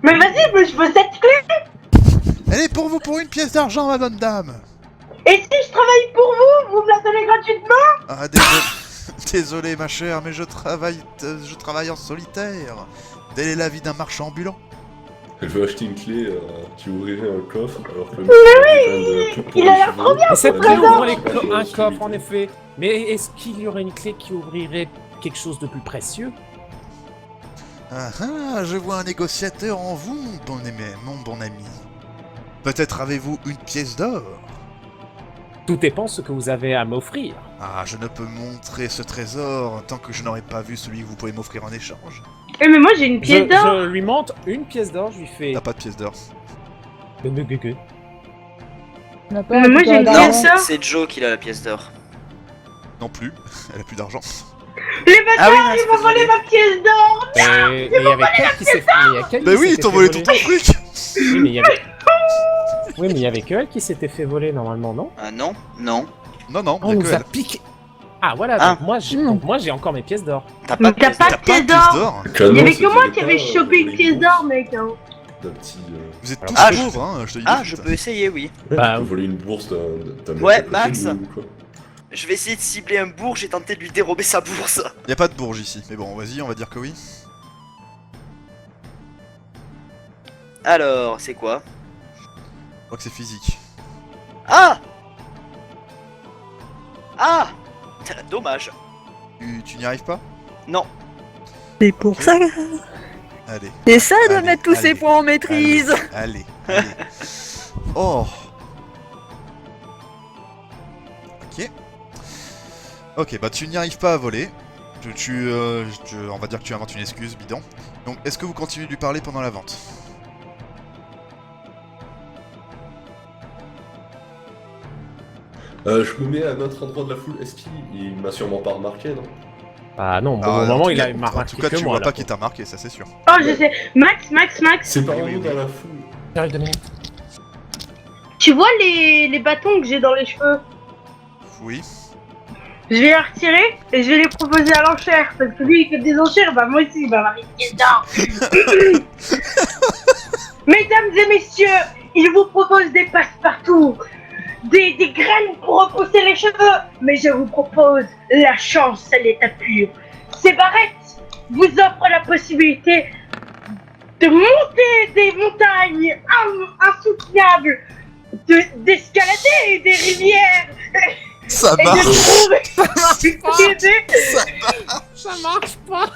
Mais vas-y, je veux cette clé. Elle est pour vous pour une pièce d'argent, ma bonne dame. Et si je travaille pour vous, vous me la donnez gratuitement? Ah, désolé. Désolé, ma chère, mais je travaille en solitaire. Telle est la vie d'un marchand ambulant. Elle veut acheter une clé, tu ouvrirais un coffre, alors que... il a l'air trop bien. C'est ce prêt trésor. ouvrir un coffre, en effet. Mais est-ce qu'il y aurait une clé qui ouvrirait quelque chose de plus précieux? Ah ah, je vois un négociateur en vous, mon bon ami. Peut-être avez-vous une pièce d'or? Tout dépend ce que vous avez à m'offrir. Ah, je ne peux montrer ce trésor tant que je n'aurai pas vu celui que vous pouvez m'offrir en échange. Eh mais moi j'ai une pièce d'or. Je lui montre une pièce d'or, je lui fais... T'as pas de pièce d'or. On a pas Mais moi, j'ai une d'argent. pièce d'or. C'est Joe qui a la pièce d'or. Non plus, elle a plus d'argent. Les bâtards, Ah oui, non, ils c'est m'ont pas volé vrai. ma pièce d'or. Mais il y avait quel qui s'est fait... Bah oui, ils t'ont volé tout ton truc. Oui, mais il y avait... Oui, mais il y avait que elle qui s'était fait voler, normalement, non? Ah non, non. Non, non, On y'a nous que a elle. piqué... Ah, voilà, Ah. donc moi j'ai encore mes pièces d'or. T'as Mais pas de t'as pièce pas d'or. de T'as pas pièce de pièce d'or. d'or? Il y avait que moi qui avait chopé une pièce d'or, mec. Hein. D'un petit... Vous êtes tous Ah, pauvres, hein, je te dis. Ah, je peux essayer, oui. Bah, tu peux voler une bourse d'un mec Ouais, à côté Max. de nous, ou quoi. Je vais essayer de cibler un bourg, j'ai tenté de lui dérober sa bourse. Y'a pas de bourge ici, mais bon, vas-y, on va dire que oui. Alors, c'est quoi? Je crois que c'est physique. Ah! Ah! Dommage. Tu n'y arrives pas? Non. C'est pour Ok. ça. Allez. C'est ça de Allez, mettre tous allez, ses points en maîtrise. Allez, allez. Oh. Ok. Ok, bah tu n'y arrives pas à voler. On va dire que tu inventes une excuse, bidon. Donc, est-ce que vous continuez de lui parler pendant la vente? Je me mets à notre endroit de la foule. Est-ce qu'il m'a sûrement pas remarqué, non? ah non, Ah, au en moment tout il cas- a marqué En tout cas, que tu moi, vois là, pas quoi. qu'il t'a marqué, ça c'est sûr. Oh, je sais. Max, C'est par Oui, où oui, dans oui. la foule? J'arrive 2 minutes. tu vois les bâtons que j'ai dans les cheveux? Oui. Je vais les retirer et je vais les proposer à l'enchère. Parce que lui il fait des enchères, bah moi aussi il va avoir une pièce d'or. Mesdames et messieurs, il vous propose des passe-partout, des graines pour repousser les cheveux. Mais je vous propose la chance à l'état pur. Ces barrettes vous offrent la possibilité de monter des montagnes insoutenables, d'escalader des rivières Ça et marche. de trouver une idée Ça marche pas.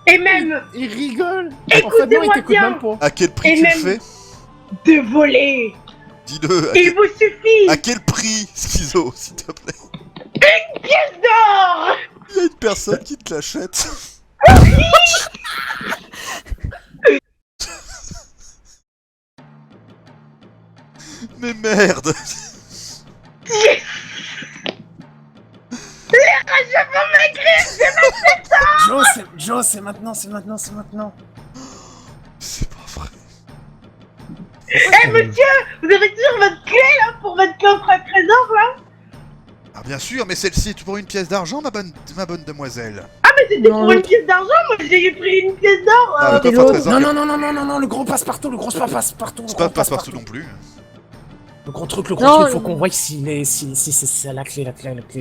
et même Il rigole. Écoutez-moi t'écoute bien. même pas. À quel prix Et tu le même- fais? de voler. Dis-le. Il vous suffit À quel prix, Schizo, s'il te plaît? pièce d'or. Il y a une personne qui te l'achète. Mais merde! Joe, c'est maintenant, c'est maintenant, c'est maintenant. C'est pas vrai. Eh monsieur, vous avez toujours votre clé là pour votre coffre à trésor là? Ah bien sûr, mais celle-ci est pour une pièce d'argent, ma bonne demoiselle. Ah mais c'était Non, pour une pièce d'argent, moi j'ai pris une pièce d'or. Ah, le c'était coffre à l'autre. trésor. Non, le gros passe-partout, C'est pas passe-partout non plus. Le gros truc, Non, faut qu'on voie si c'est ça la clé,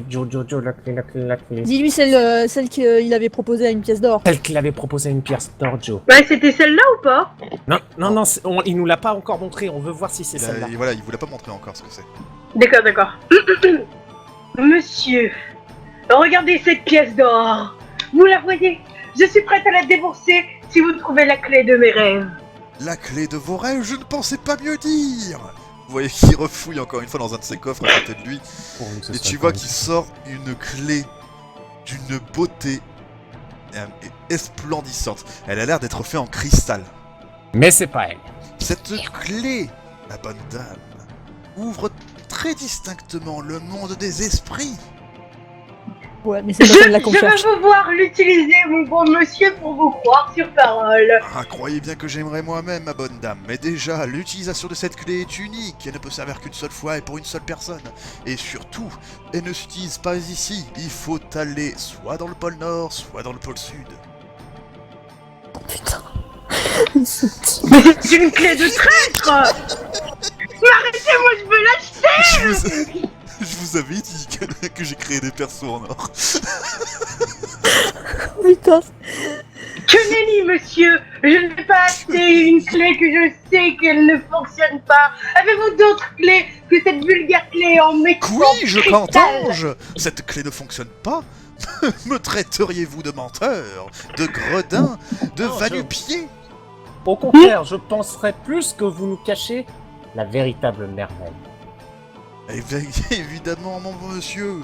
Joe, la clé. Dis-lui celle qu'il avait proposée à une pièce d'or. Celle qu'il avait proposé une pièce d'or, Joe. Bah c'était celle-là ou pas? Non, il nous l'a pas encore montré, on veut voir si c'est celle-là. Voilà, il vous l'a pas montré encore ce que c'est. D'accord. Monsieur, regardez cette pièce d'or. Vous la voyez? Je suis prête à la débourser si vous trouvez la clé de mes rêves. La clé de vos rêves, je ne pensais pas mieux dire. Vous voyez qu'il refouille encore une fois dans un de ses coffres à côté de lui. Et tu vois qu'il sort une clé d'une beauté esplendissante. Elle a l'air d'être faite en cristal. Mais c'est pas elle. Cette clé, ma bonne dame, ouvre très distinctement le monde des esprits. Ouais, mais c'est Je pas celle-là qu'on cherche. vais pouvoir l'utiliser, mon bon monsieur, pour vous croire sur parole. Ah, croyez bien que j'aimerais moi-même, ma bonne dame, mais déjà, l'utilisation de cette clé est unique, elle ne peut servir qu'une seule fois et pour une seule personne. Et surtout, elle ne s'utilise pas ici, il faut aller soit dans le pôle Nord, soit dans le pôle Sud. Putain. Mais c'est une clé de traître. Mais arrêtez-moi, je veux l'acheter. Je vous avais dit que j'ai créé des persos en or. Putain. Que nenni, monsieur. Je ne vais pas acheter une clé que je sais qu'elle ne fonctionne pas. Avez-vous d'autres clés que cette vulgaire clé en métal? Oui, je qu'entends-je. Cette clé ne fonctionne pas. Me traiteriez-vous de menteur, de gredin, de Non, va-nu-pied? Au contraire, je penserais plus que vous nous cachez la véritable merveille. Évidemment, mon bon monsieur.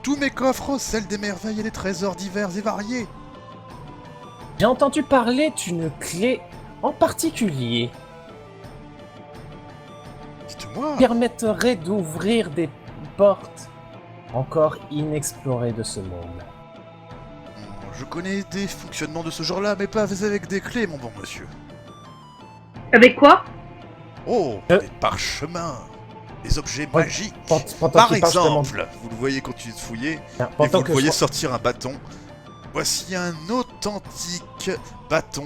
Tous mes coffres scellent des merveilles et des trésors divers et variés. J'ai entendu parler d'une clé en particulier Dites-moi. qui permettrait d'ouvrir des portes encore inexplorées de ce monde. Je connais des fonctionnements de ce genre-là, mais pas avec des clés, mon bon monsieur. Avec quoi? Oh, des parchemins, des objets Ouais, magiques. Pendant Par qu'il parle, je te exemple, vous le voyez continuer de fouiller, demande- et pendant vous que le voyez je- sortir un bâton. Voici un authentique bâton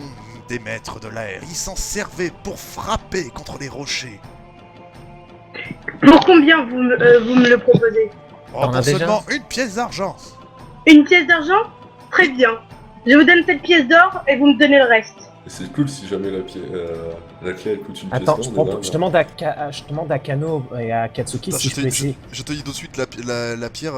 des maîtres de l'air. Il s'en servait pour frapper contre les rochers. Pour combien vous me le proposez? Oh, T'en as pour déjà seulement une pièce d'argent. Une pièce d'argent? Très bien. Je vous donne cette pièce d'or et vous me donnez le reste. Et c'est cool si jamais la clé elle coûte une Attends, pièce je d'or, demande à Kano et à Katsuki Attends, si je peux essayer. je te dis tout de suite, la pierre,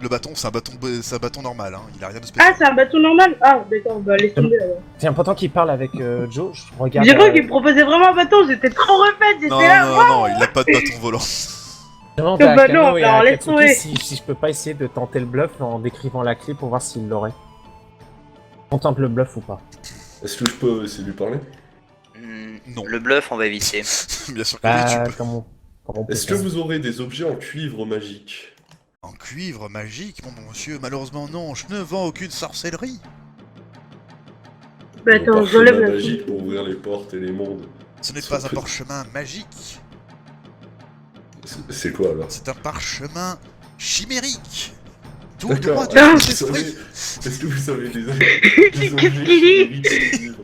le bâton, c'est un bâton normal, hein. Il a rien de Ah, spécial. c'est un bâton normal? Ah, d'accord, bah laisse tomber alors. Tiens, pendant qu'il parle avec Joe, je regarde. J'ai cru qu'il me proposait vraiment un bâton, j'étais trop refaite, j'étais Non, là. non, il a pas de bâton volant. Je demande à Bah Kano non, et alors à laisse tomber. Katsuki si je peux pas essayer de tenter le bluff en décrivant la clé pour voir s'il l'aurait. On tente le bluff ou pas? Est-ce que je peux essayer de lui parler? Non. Le bluff, on va éviter. Bien sûr que oui, tu Bah, peux. comment on peut Est-ce que faire? vous aurez des objets en cuivre magique? En cuivre magique, mon bon monsieur, malheureusement non, je ne vends aucune sorcellerie. Bah Un attends, parchemin j'enlève la magique pour ouvrir les portes et les mondes. Ce n'est pas un parchemin magique, C'est quoi alors? c'est un parchemin chimérique. Tout D'accord. droit du Est-ce petit que vous esprit. savez- est-ce que vous savez des Qu'est-ce objets qu'il dit? chimiques en cuivre?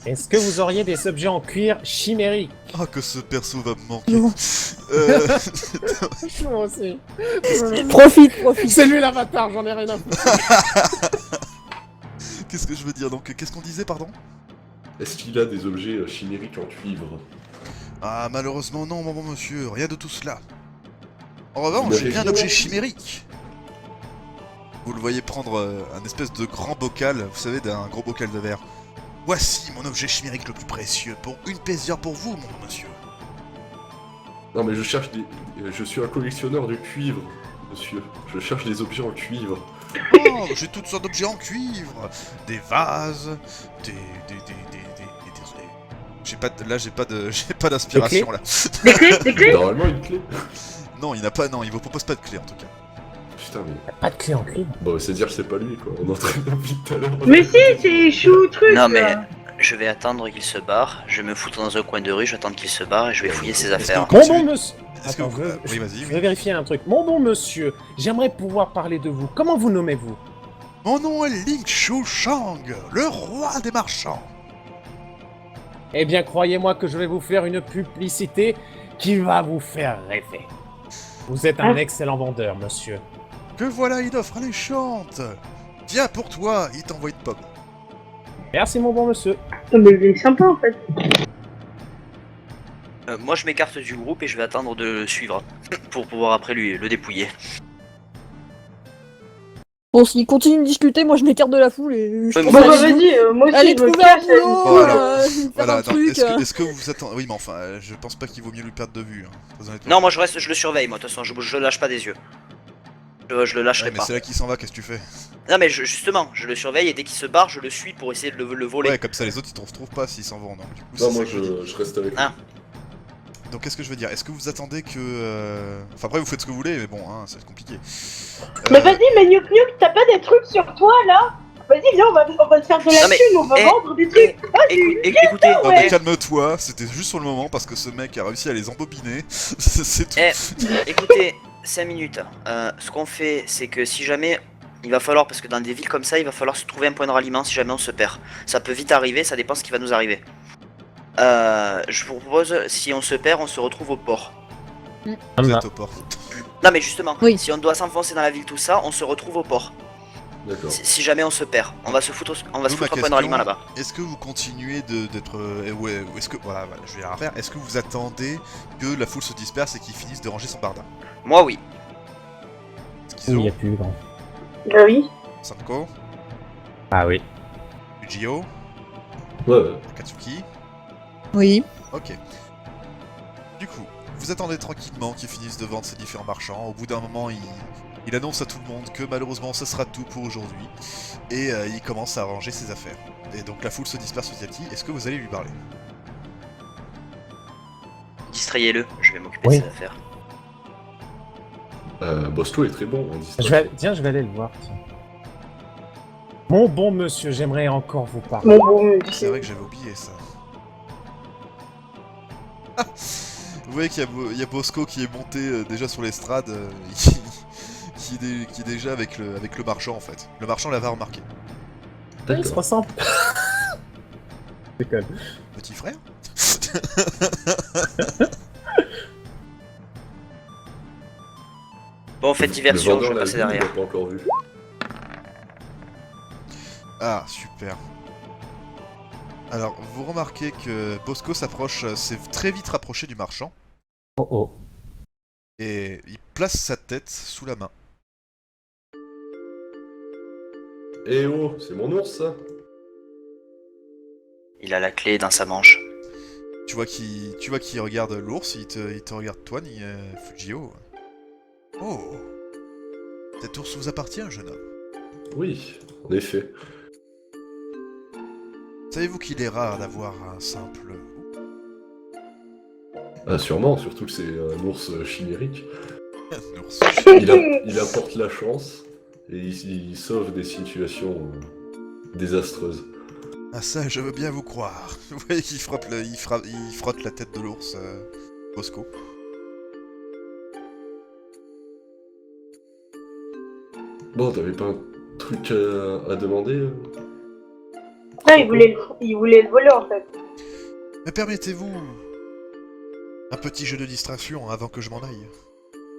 Est-ce que vous auriez des objets en cuir chimériques? Ah, que ce perso va me manquer. Non. Euh, Moi aussi. Profite. C'est lui l'avatar, j'en ai rien à foutre. Qu'est-ce que je veux dire donc? Qu'est-ce qu'on disait, pardon? Est-ce qu'il a des objets chimériques en cuivre? Ah, malheureusement non, mon bon monsieur, rien de tout cela. En revanche, Vous j'ai bien un l'avez objet vu, chimérique. Vous le voyez prendre un espèce de grand bocal, vous savez, d'un gros bocal de verre. Voici mon objet chimérique le plus précieux, pour une pièce d'or pour vous, mon bon monsieur. Non mais je cherche des... Je suis un collectionneur de cuivre, monsieur. Je cherche des objets en cuivre. Oh, j'ai toutes sortes d'objets en cuivre, des vases, des. J'ai pas de... Là, j'ai pas d'inspiration là. Des clés? Des clés? Normalement une clé. Non, il n'a pas, non, il vous propose pas de clé en tout cas. Putain mais... Pas de clé en cuir. Bon c'est dire que c'est pas lui quoi, on entraîne depuis tout à l'heure. Mais si, c'est chou truc. Non, mais là. je vais attendre qu'il se barre. Je vais me foutre dans un coin de rue, j'attends qu'il se barre et je vais fouiller ses affaires. que- Mon Continue. bon monsieur. Est-ce que Attends, vous... Oui, vas-y. Je Oui. vais vérifier un truc. Mon bon monsieur, j'aimerais pouvoir parler de vous. Comment vous nommez-vous? Mon nom est Ling Shu Shang, le roi des marchands. Eh bien, croyez-moi que je vais vous faire une publicité qui va vous faire rêver. Vous êtes un Ah. excellent vendeur, monsieur. Que voilà une offre alléchante. Tiens pour toi, il t'envoie une pomme. Merci, mon bon monsieur. Oh, mais il est sympa en fait. Moi, je m'écarte du groupe et je vais attendre de le suivre pour pouvoir après lui le dépouiller. Bon, s'il continue de discuter, moi je m'écarte de la foule et je Ouais, trouve Bon, mais bah ça vas-y, moi aussi Allez je me trouver un cache. boulot, Voilà. faire Voilà, un non, truc. est-ce que vous attendez... Oui, mais enfin, je pense pas qu'il vaut mieux lui perdre de vue, hein, très honnêtement. Non, moi je reste, je le surveille, moi de toute façon, je le lâche pas des yeux. Je le Ouais, lâcherai mais pas. c'est là qui s'en va, qu'est-ce que tu fais? Non, mais justement, je le surveille et dès qu'il se barre, je le suis pour essayer de le voler. Ouais, comme ça les autres ils te retrouvent pas s'ils s'en vont, donc du coup Non c'est moi ça que je dis. je reste avec lui. Ah. Donc qu'est-ce que je veux dire? Est-ce que vous attendez que... Enfin après vous faites ce que vous voulez, mais bon, hein, c'est compliqué. Mais vas-y, mais Nouk Nouk, t'as pas des trucs sur toi là? Vas-y, viens, on va se faire de la Non, mais- thune, on va eh, vendre des trucs. Écoutez, Non ouais. mais calme-toi, c'était juste sur le moment parce que ce mec a réussi à les embobiner, c'est tout. écoutez, 5 minutes. Ce qu'on fait, c'est que si jamais Il va falloir, parce que dans des villes comme ça, il va falloir se trouver un point de ralliement si jamais on se perd. Ça peut vite arriver, ça dépend ce qui va nous arriver. Je vous propose, si on se perd, on se retrouve au port. Vous êtes au port. Non mais justement, Oui. si on doit s'enfoncer dans la ville tout ça, on se retrouve au port. D'accord. Si jamais on se perd, on va se foutre D'où un ma point de question, ralliement là-bas. Est-ce que vous continuez d'être... ouais, ou est-ce que... Voilà, je vais la refaire. Est-ce que vous attendez que la foule se disperse et qu'il finisse de ranger son barda? Moi oui. Oui, il Schizo, y a plus grand. Bah oui. Sanko, Ah oui. Ujio, Ouais. Katsuki. Oui. Ok. Du coup, vous attendez tranquillement qu'ils finissent de vendre ces différents marchands. Au bout d'un moment, il annonce à tout le monde que malheureusement, ce sera tout pour aujourd'hui. Et il commence à ranger ses affaires. Et donc la foule se disperse petit à petit. Est-ce que vous allez lui parler? Distrayez-le, je vais m'occuper Oui. de ses affaires. Bosco est très bon en distraction. Tiens, je vais aller le voir. Tiens. Mon bon monsieur, j'aimerais encore vous parler. Mon bon C'est monsieur. vrai que j'avais oublié ça. Ah, vous voyez qu'il y a Bosco qui est monté déjà sur l'estrade, qui est déjà avec le marchand en fait. Le marchand l'avait remarqué. Oui, il se D'accord. ressemble. Déconne. Petit frère? Bon, faites diversion, Le je vendeur vais l'a passer vu, il derrière. l'a pas encore vu. Ah, super. Alors, vous remarquez que Bosco s'est très vite rapproché du marchand, Oh oh. et il place sa tête sous la main. Eh oh, c'est mon ours ça? Il a la clé dans sa manche. Tu vois qu'il regarde l'ours, il te regarde toi, Fujio. Oh, cet ours vous appartient, jeune homme. Oui, en effet. Savez-vous qu'il est rare d'avoir un simple... Ah, sûrement, surtout que c'est un ours chimérique. Un ours. Il apporte la chance et il sauve des situations désastreuses. Ah ça, je veux bien vous croire. Vous voyez qu'il il frotte la tête de l'ours, Bosco. Bon, t'avais pas un truc à demander Non, il voulait le voler en fait. Mais permettez-vous un petit jeu de distraction avant que je m'en aille.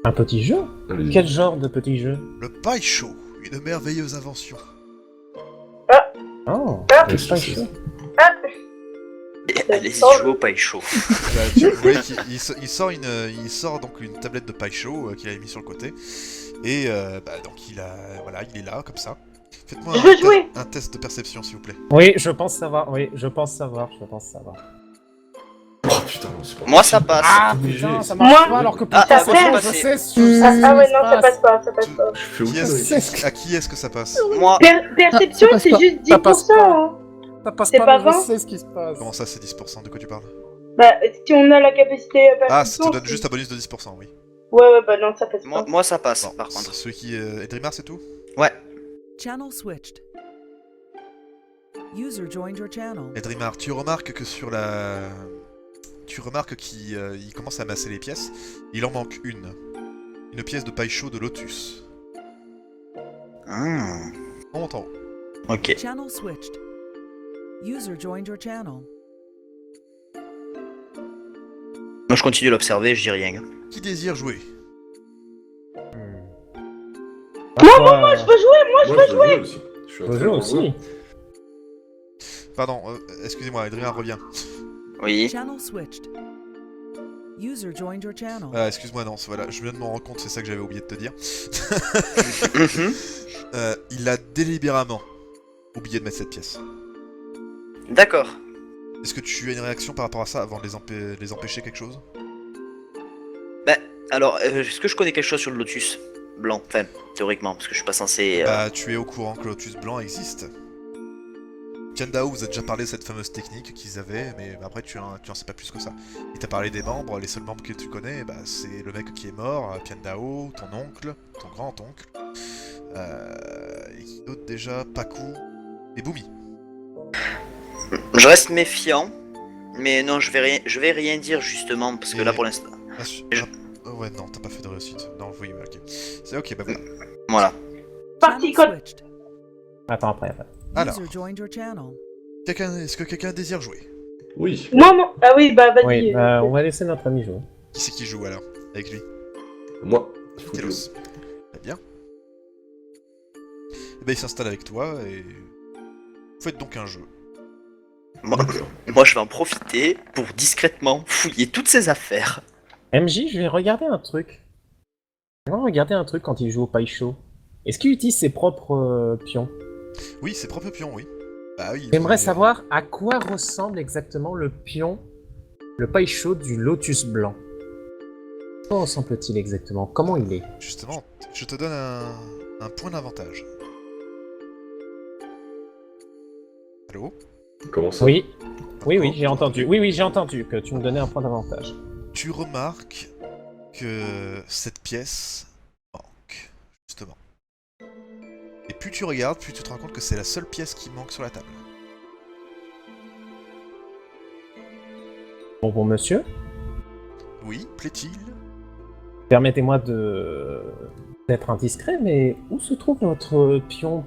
Un petit jeu? Allez-y. Quel genre de petit jeu? Le paille chaud, une merveilleuse invention. Oh, Ah. le pas chaud. Ah, Allez-y, jouez au paille chaud. Vous voyez qu'il sort donc une tablette de paille chaud qu'il avait mis sur le côté. Et donc il est là, comme ça. Faites-moi Je veux jouer. un test de perception, s'il vous plaît. Oui, je pense savoir. Oui, je pense savoir. Oh putain, c'est pas Moi ça possible. passe. Ah obligé. putain, ça Moi- marche pas alors que Ah, putain, ça c'est passe. bon, je sais ce Ah ouais, qui non, se ça passe passe. pas, ça passe pas. Je fais Qui aucun est-ce, à qui est-ce que ça passe? Moi, Perception, Ah, ça passe c'est pas. juste 10%. Ça passe pas. Hein. Ça passe C'est pas, pas mais je 20? sais ce qui se passe. Comment ça, c'est 10%? De quoi tu parles? Bah, si on a la capacité à Ah, ça perception. te donne juste un bonus de 10%, oui. Ouais, bah non, ça passe pas. moi ça passe, Bon, par contre. celui qui est Edrimar, c'est tout? Ouais. Channel switched. User joined your channel. Edrimar, tu remarques que sur la... Tu remarques qu'il il commence à masser les pièces. Il en manque une. Une pièce de paille chaud de Lotus. On monte en haut. Ok. Channel switched. User joined your channel. Moi je continue de l'observer, je dis rien. Qui désire jouer? Moi, Je peux jouer, moi. Moi, je veux jouer aussi. Je suis un je très veux bon aussi. joueur. Pardon, excusez-moi, Edrimar revient. Oui. Channel switched. User joined your channel. Excuse-moi, non, voilà, je viens de m'en rendre compte, c'est ça que j'avais oublié de te dire. Mhm. Il a délibérément oublié de mettre cette pièce. D'accord. Est-ce que tu as une réaction par rapport à ça avant de les empêcher quelque chose? Alors, est-ce que je connais quelque chose sur le lotus blanc? Enfin, théoriquement, parce que je suis pas censé... Bah, tu es au courant que Lotus Blanc existe. Tiandao vous a déjà parlé de cette fameuse technique qu'ils avaient, mais après tu en sais pas plus que ça. Il t'a parlé des membres, les seuls membres que tu connais, bah, c'est le mec qui est mort, Tiandao, ton oncle, ton grand-oncle, et qui d'autre déjà, Paku, et Bumi. Je reste méfiant, mais non, je vais rien dire justement, parce que Et- là pour l'instant... Oh ouais, non, t'as pas fait de réussite. Non, oui, ok. C'est ok, bah voilà. Voilà. parti Channel quand... switched. Attends, après. Alors, User joined your channel. est-ce que quelqu'un désire jouer? Oui. Non. Ah oui, bah vas-y. Oui, on va laisser notre ami jouer. Qui c'est qui joue alors? Avec lui? Moi. Faut que je- Telos. Très bien. Et ben il s'installe avec toi et... Vous faites donc un jeu. Moi, je vais en profiter pour discrètement fouiller toutes ses affaires. MJ, je vais regarder un truc. Je vais regarder un truc quand il joue au paille chaud. Est-ce qu'il utilise ses propres pions? Oui, c'est propre pion, oui. Bah oui. J'aimerais mais- savoir à quoi ressemble exactement le pion, le paille chaud du lotus blanc. À quoi ressemble-t-il exactement? Comment il est? Justement, je te donne un point d'avantage. Allô? Comment ça? Oui, oui, j'ai entendu. Oui, j'ai entendu que tu me donnais un point d'avantage. Tu remarques que cette pièce manque, justement. Et plus tu regardes, plus tu te rends compte que c'est la seule pièce qui manque sur la table. Bon, monsieur, Oui, plaît-il? permettez-moi d'être indiscret, mais où se trouve votre pion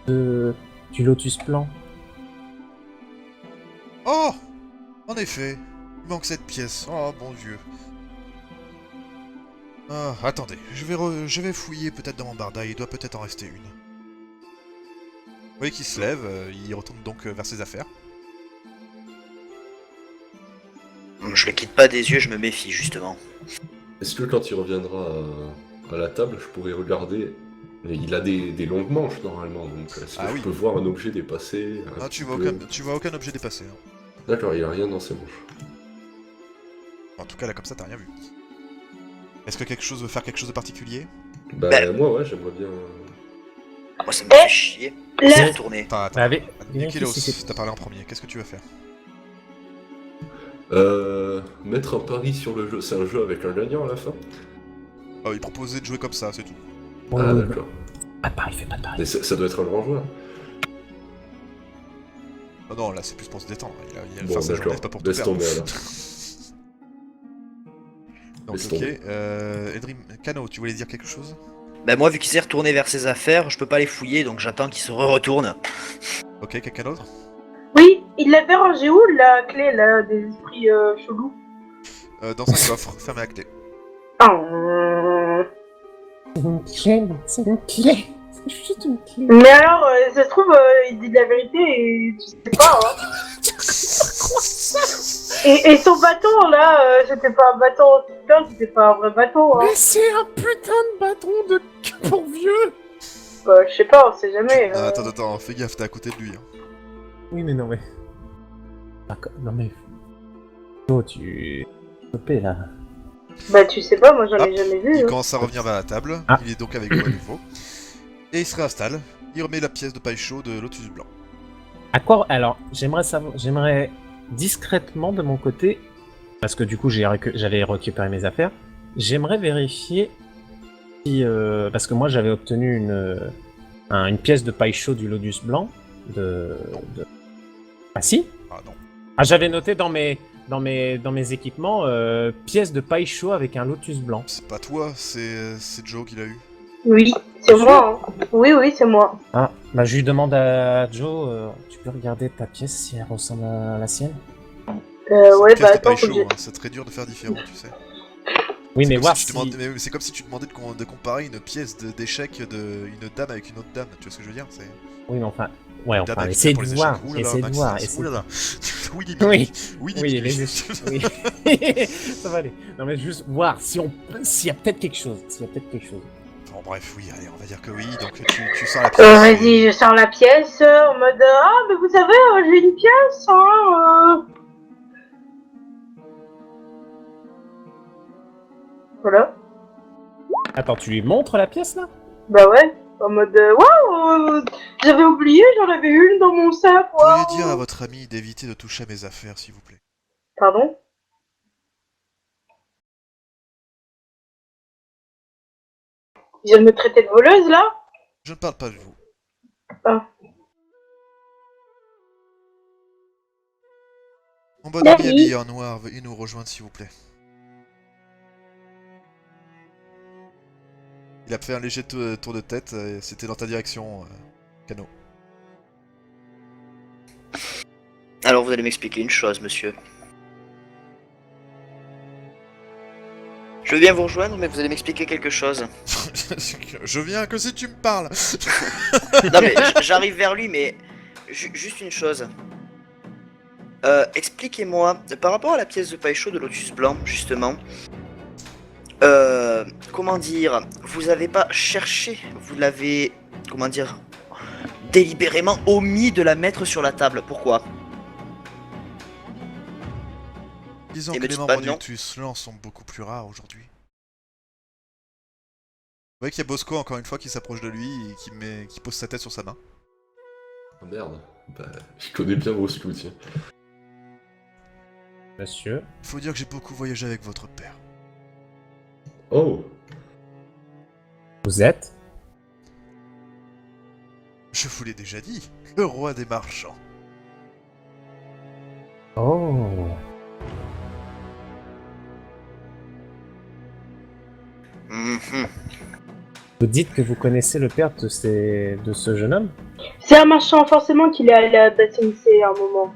du lotus blanc? Oh! En effet, il manque cette pièce. Oh, bon Dieu. Ah, attendez, je vais fouiller peut-être dans mon barda, il doit peut-être en rester une. Vous voyez qu'il se lève, il retourne donc vers ses affaires. Je le quitte pas des yeux, je me méfie justement. Est-ce que quand il reviendra à la table, je pourrais regarder... Il a des longues manches normalement, donc est-ce que Ah je oui. peux voir un objet dépasser un Ah, petit peu tu vois aucun objet dépassé. Hein. D'accord, il a rien dans ses manches. En tout cas, là, comme ça, t'as rien vu. Est-ce que quelque chose veut faire quelque chose de particulier? Bah, Ben. moi, ouais, j'aimerais bien... Moi, ça me fait chier. Là- Laisse tourner. Attends. Avec... Nikilos, t'as parlé en premier, qu'est-ce que tu veux faire? Mettre un pari sur le jeu. C'est un jeu avec un gagnant à la fin? Il proposait de jouer comme ça, c'est tout. Ah, d'accord. Pas de pari, fais pas de pari. Mais ça doit être un grand joueur. Oh non, là, c'est plus pour se détendre. Il a Bon, faire sa d'accord. journée, c'est pas pour tout Laisse perdre. tomber, alors. Donc, Laisse ok. tomber. Edrim, Kano, tu voulais dire quelque chose? Ben moi, vu qu'il s'est retourné vers ses affaires, je peux pas les fouiller, donc j'attends qu'il se retourne. Ok, quelqu'un d'autre? Oui, il l'avait rangé où la clé là des esprits chelous? Dans un coffre, fermé à clé. Ah, C'est une clé, c'est une clé. C'est juste une clé. mais alors, ça se trouve, il dit de la vérité et tu sais pas, hein. Et son bâton là, c'était pas un bâton putain, c'était pas un vrai bâton, hein. Mais c'est un putain de bâton de pour vieux! Bah, je sais pas, on sait jamais. Ah, attends, fais gaffe, t'es à côté de lui. Hein. Oui, mais non, mais. Non, mais. Oh, tu. Topé là. Bah, tu sais pas, moi j'en Hop, ai jamais vu. Il Hein. commence à revenir vers la table, Ah. il est donc avec vous à nouveau. Et il se réinstalle, il remet la pièce de paille chaud de Lotus Blanc. À quoi. Alors, j'aimerais discrètement de mon côté, parce que du coup j'avais récupéré mes affaires, j'aimerais vérifier si. Parce que moi j'avais obtenu une pièce de paille chaud du lotus blanc Ah si? Ah non. Ah, j'avais noté dans mes équipements pièce de paille chaud avec un lotus blanc. C'est pas toi, c'est Joe qui l'a eu. Oui, c'est moi. Hein. Oui, c'est moi. Ah, bah je lui demande à Joe, tu peux regarder ta pièce si elle ressemble à la sienne? Ouais, Pièce bah de attends, paille faut que chaud, je... hein, c'est très dur de faire différent, tu sais. Oui, C'est mais comme voir si tu si... demandais- mais c'est comme si tu demandais de comparer une pièce d'échec d'une dame avec une autre dame, tu vois ce que je veux dire? C'est Oui, mais enfin... Ouais, une dame enfin, avec essayez pour de les voir, échecs. Oulala, essayez de Max, voir, Max, essayez- oulala. Oui, Oui, oui, oui, les échecs, oui. Ça va aller. Non, mais juste voir s'il y a peut-être quelque chose, Bon, bref, oui, allez, on va dire que oui, donc tu sors la pièce. Vas-y, je sors la pièce en mode ah, mais vous savez, j'ai une pièce, hein. Voilà. Attends, tu lui montres la pièce, là? Bah ouais, en mode waouh, j'avais oublié, j'en avais une dans mon sac. Vous Waouh. pourriez dire à votre ami d'éviter de toucher à mes affaires, s'il vous plaît. Pardon? Il vient de me traiter de voleuse là? Je ne parle pas de vous. Ah. Mon bon ami Salut. habillé en noir, veuillez nous rejoindre, s'il vous plaît. Il a fait un léger tour de tête, et c'était dans ta direction, Cano. Alors vous allez m'expliquer une chose, monsieur. Je veux bien vous rejoindre, mais vous allez m'expliquer quelque chose. Je viens que si tu me parles. Non mais j'arrive vers lui, mais juste une chose. Expliquez-moi, par rapport à la pièce de paille chaude de Lotus Blanc, justement, comment dire, vous avez pas cherché, vous l'avez, comment dire, délibérément omis de la mettre sur la table, pourquoi? Disons Et que me les dites membres pas du non. Lotus Blanc sont beaucoup plus rares aujourd'hui. Vous voyez qu'il y a Bosco encore une fois qui s'approche de lui et qui pose sa tête sur sa main. Oh merde. Bah, je connais bien Bosco, tiens. Monsieur. Faut dire que j'ai beaucoup voyagé avec votre père. Oh. Vous êtes? Je vous l'ai déjà dit, le roi des marchands. Oh. Mhm. Vous dites que vous connaissez le père de ce jeune homme? C'est un marchand, forcément qu'il est allé à Batsensei à un moment.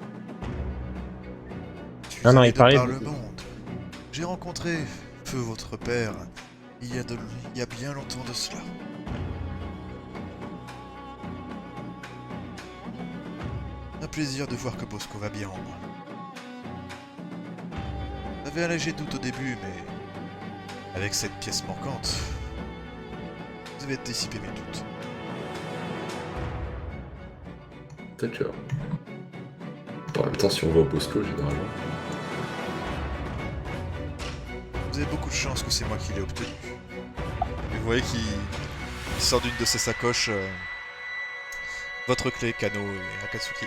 Je suis Non, allé il de parlait par de- le monde. J'ai rencontré feu votre père il y a bien longtemps de cela. Un plaisir de voir que Bosco va bien en moi. J'avais un léger doute au début, mais avec cette pièce manquante, vous avez dissipé mes doutes. D'accord. En même temps, si on voit Bosco, généralement. Vous avez beaucoup de chance que c'est moi qui l'ai obtenu. Et vous voyez qu'il sort d'une de ses sacoches votre clé, Kano et Akatsuki.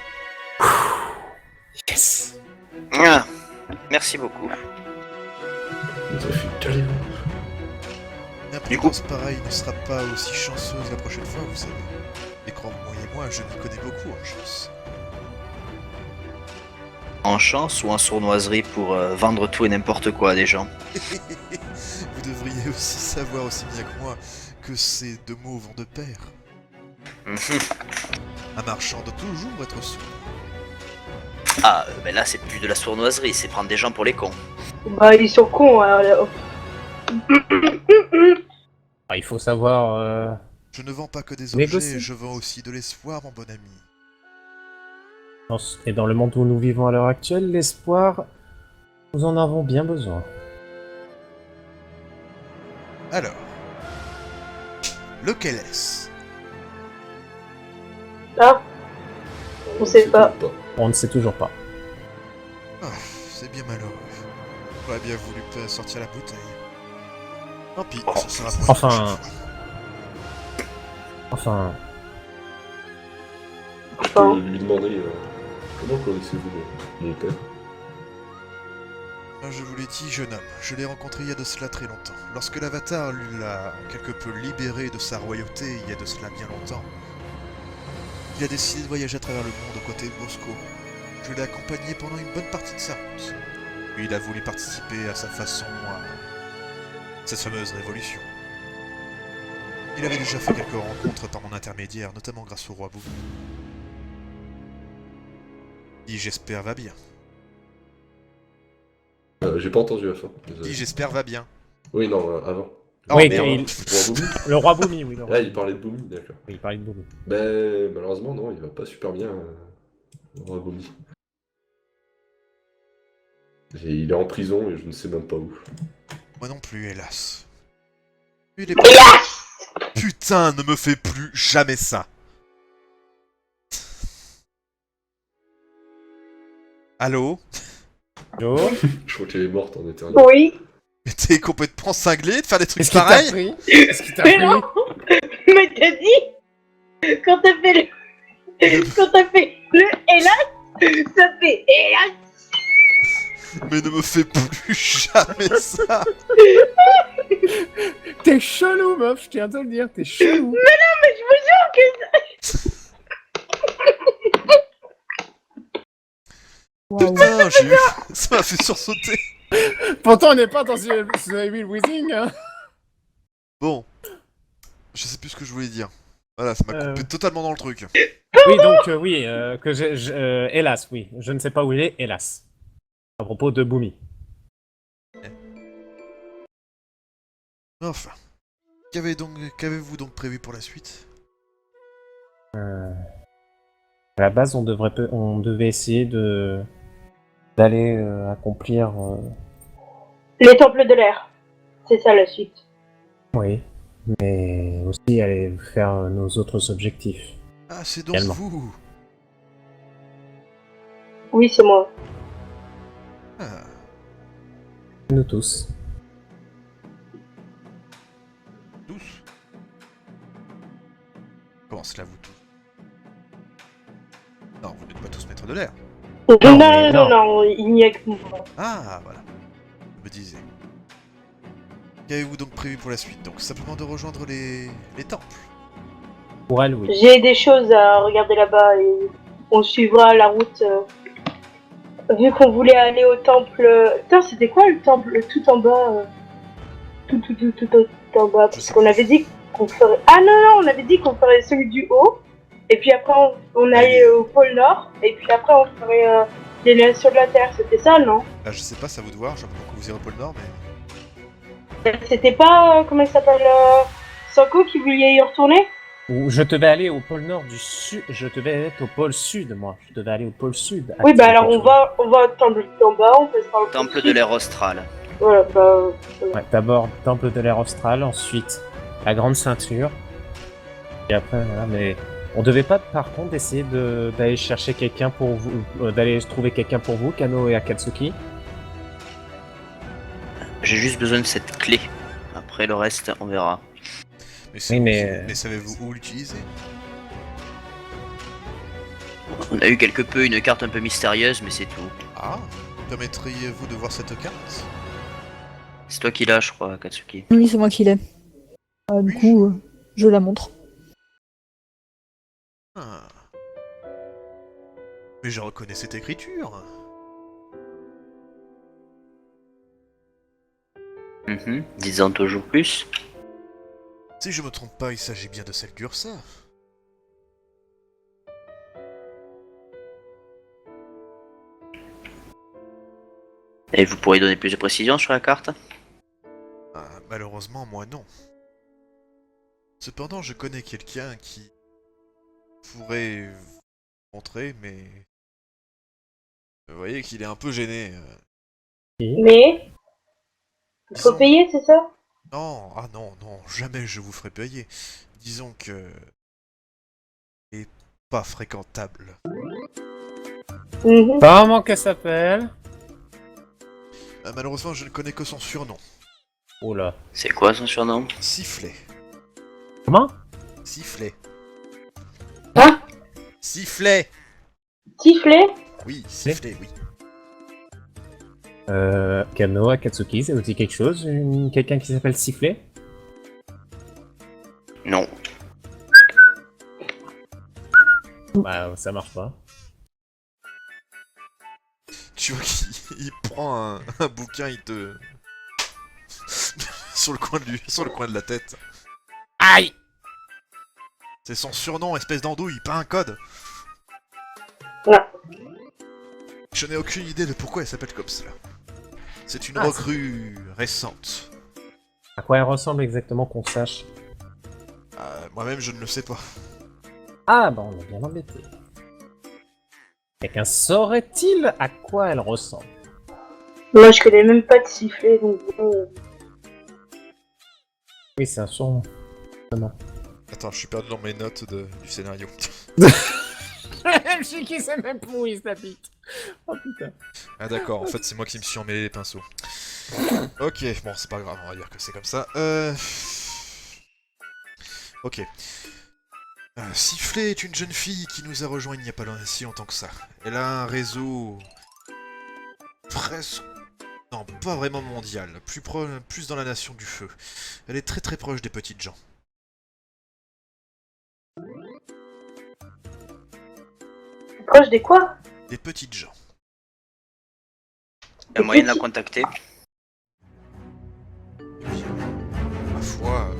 Yes. Ah, merci beaucoup. Il nous a fait caler. Une Du coup- imprudence pareille ne sera pas aussi chanceuse la prochaine fois, vous savez. Et croyez-moi, je m'y connais beaucoup en chance. En chance ou en sournoiserie pour vendre tout et n'importe quoi à des gens? Vous devriez aussi savoir aussi bien que moi que ces deux mots vont de pair. Mhm. Un marchand doit toujours être sourd. Ah, mais là c'est plus de la sournoiserie, c'est prendre des gens pour les cons. Bah, ils sont cons, alors. Ah, il faut savoir... Je ne vends pas que des Négocier. objets, je vends aussi de l'espoir, mon bon ami. Et dans le monde où nous vivons à l'heure actuelle, l'espoir, nous en avons bien besoin. Alors, lequel est-ce? Ah, on sait pas. On ne sait toujours pas. Ah, c'est bien malheureux. J'aurais bien voulu sortir la bouteille. Tant pis, ce sera pour une Enfin- prochaine fois. Enfin, Je peux lui demander comment connaissez-vous mon père? Je vous l'ai dit, jeune homme, je l'ai rencontré il y a de cela très longtemps. Lorsque l'Avatar l'a quelque peu libéré de sa royauté il y a de cela bien longtemps, il a décidé de voyager à travers le monde aux côtés de Bosco. Je l'ai accompagné pendant une bonne partie de sa route. Puis il a voulu participer à sa façon à cette fameuse révolution. Il avait déjà fait quelques rencontres par mon intermédiaire, notamment grâce au roi Bou. Qui j'espère va bien. J'ai pas entendu la fin. Qui Désolé. j'espère va bien. Oui, non, avant. Oh oui, merde. Roi Boomy. le roi Boomy, oui. Le roi. Ah, il parlait de Boomy, d'accord. Oui, il parlait de Boomy. Ben, malheureusement, non, il va pas super bien, le roi Boomy. Et il est en prison et je ne sais même pas où. Moi non plus, hélas. Il est... Putain, ne me fais plus jamais ça. Allô? Yo, Je crois qu'elle est morte en éternel. Oui, Mais t'es complètement cinglé de faire des trucs qu'est-ce qui t'a pareils? pris? Qu'est-ce qui t'a Mais pris? non. mais t'as dit, quand t'as fait le hélas, ça fait hélas. Mais ne me fais plus jamais ça. T'es chelou, meuf, je tiens à te le dire, t'es chelou. Mais je vous jure que Putain, j'ai eu... ça m'a fait sursauter. Pourtant, on n'est pas dans The Evil Within, hein. Bon. Je sais plus ce que je voulais dire. Voilà, ça m'a coupé totalement dans le truc. Oui, donc que hélas, oui, je ne sais pas où il est, hélas. À propos de Boomy. Enfin. Qu'avez-vous donc prévu pour la suite? À la base, on devait essayer d'aller accomplir. Les temples de l'air. C'est ça la suite. Oui, mais aussi aller faire nos autres objectifs. Ah, c'est donc Également. vous. Oui, c'est moi. Ah, Nous tous. tous. Comment cela, vous tous? Non, vous n'êtes pas tous maîtres de l'air. Non, mais non, non. non, il n'y a que moi. Ah, voilà. Je me disais. Qu'avez-vous donc prévu pour la suite? Donc simplement de rejoindre les temples. Pour elle, oui. J'ai des choses à regarder là-bas et on suivra la route. Vu qu'on voulait aller au temple. Putain, c'était quoi le temple tout en bas tout en bas. Je Parce sais qu'on plus. avait dit qu'on ferait. Ah non, on avait dit qu'on ferait celui du haut. Et puis après, on allait au pôle Nord. Et puis après, on ferait les nations de la Terre. C'était ça, non? Ah, je sais pas, ça à vous de voir. J'aime beaucoup vous irez au pôle Nord, mais. C'était pas. Comment il s'appelle Sanko qui voulait y retourner? Ou je devais aller au pôle nord du sud. Je devais être au pôle sud, moi. Je devais aller au pôle sud. Oui, bah alors on va au temple d'en bas, on fait ça au Temple de l'air austral. Voilà, bah. Ouais, d'abord temple de l'air austral, ensuite la grande ceinture. Et après, voilà, mais on devait pas par contre essayer d'aller chercher quelqu'un pour vous, d'aller trouver quelqu'un pour vous, Kano et Akatsuki. J'ai juste besoin de cette clé. Après le reste, on verra. Mais, Oui, mais- mais savez-vous où l'utiliser? On a eu quelque peu une carte un peu mystérieuse, mais c'est tout. Ah, permettriez-vous de voir cette carte? C'est toi qui l'as, je crois, Katsuki. Oui, c'est moi qui l'ai. Du coup, je la montre. Ah. Mais je reconnais cette écriture. Disant toujours plus. Si je me trompe pas, il s'agit bien de celle d'Ursa. Et vous pourriez donner plus de précisions sur la carte? Ah, malheureusement, moi non. Cependant, je connais quelqu'un qui pourrait vous montrer, mais... Vous voyez qu'il est un peu gêné. Mais. Il faut Disons- payer, c'est ça? Non, ah non, non, jamais je vous ferai payer. Disons que... il est pas fréquentable. Mhm. Comment qu'elle s'appelle? Malheureusement, je ne connais que son surnom. Oh là. C'est quoi son surnom? Sifflet. Comment? Sifflet. Hein? Sifflet. Sifflet? Oui, sifflet, oui. Kano, Akatsuki, ça vous dit quelque chose? Quelqu'un qui s'appelle Sifflet? Non. Bah, ça marche pas. Tu vois qu'il prend un bouquin, il te... sur le coin de la tête. Aïe! C'est son surnom, espèce d'andouille, pas un code. Non. Je n'ai aucune idée de pourquoi elle s'appelle comme cela. C'est une Ah, recrue récente. À quoi elle ressemble exactement qu'on sache? Moi-même, je ne le sais pas. Ah, bah on est bien embêté. Quelqu'un saurait-il à quoi elle ressemble? Moi, je connais même pas de sifflet, donc. Oui, c'est un surnom. Attends, je suis perdu dans mes notes du scénario. Je sais qui c'est même pourri, sa bite. Oh putain. Ah d'accord, en fait c'est moi qui me suis emmêlé les pinceaux. Ok, bon c'est pas grave, on va dire que c'est comme ça. Ok. Sifflet est une jeune fille qui nous a rejoint il n'y a pas si longtemps que ça. Elle a un réseau... presque... non, pas vraiment mondial, plus dans la nation du feu. Elle est très très proche des petites gens. Proche des quoi? Des petites gens. Il y a moyen de la contacter. Et puis, ma foi...